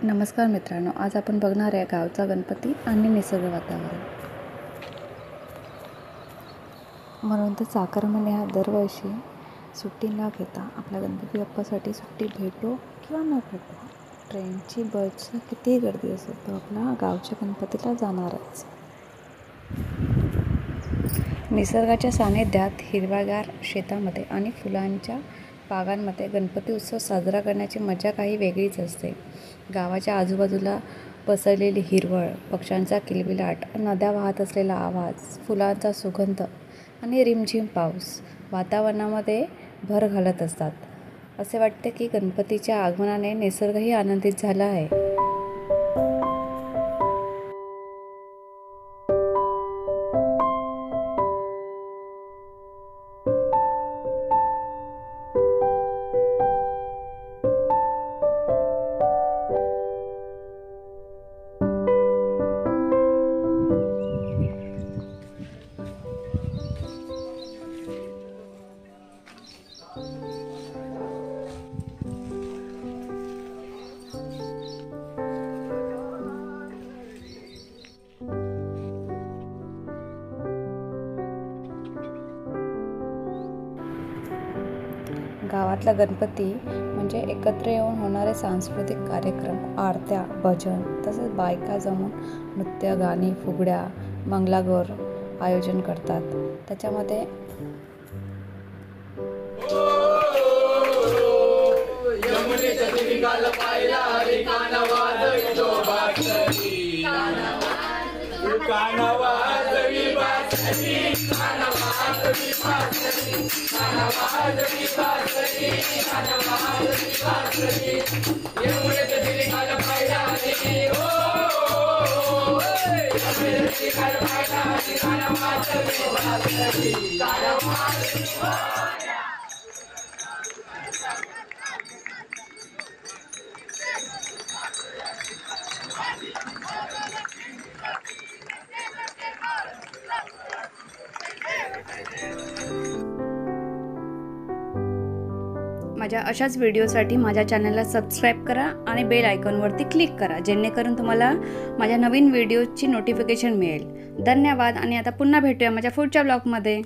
नमस्कार मित्रांनो, आज आपण बघणार आहे गावचा गणपती आणि निसर्ग वातावरण. म्हणून तर चाकरमाने हा दरवर्षी सुट्टी न घेता आपल्या गणपती बाप्पासाठी सुट्टी भेटो किंवा न भेटो, ट्रेनची बसची कितीही गर्दी असेल तो आपला गावच्या गणपतीला जाणारच. निसर्गाच्या सानिध्यात हिरव्यागार शेतामध्ये आणि फुलांच्या बागांमध्ये गणपती उत्सव साजरा करण्याची मजा काही वेगळीच असते. गावाच्या आजूबाजूला पसरलेली हिरवळ, पक्ष्यांचा किलबिलाट, नद्या वाहत असलेला आवाज, फुलांचा सुगंध आणि रिमझिम पाऊस वातावरणामध्ये भर घालत असतात. असे वाटते की गणपतीच्या आगमनाने निसर्गही आनंदित झाला आहे. गावातला गणपती म्हणजे एकत्र येऊन होणारे सांस्कृतिक कार्यक्रम, आरत्या, भजन, तसेच बायका जमून नृत्य, गाणी, फुगड्या, मंगलागौर आयोजन करतात. त्याच्यामध्ये माझ्या अशाच व्हिडिओसाठी माझ्या चॅनलला सबस्क्राईब करा आणि बेल आयकॉनवरती क्लिक करा, जेणेकरून तुम्हाला माझ्या नवीन व्हिडिओची नोटिफिकेशन मिळेल. धन्यवाद आणि आता पुन्हा भेटूया माझ्या पुढच्या ब्लॉगमध्ये.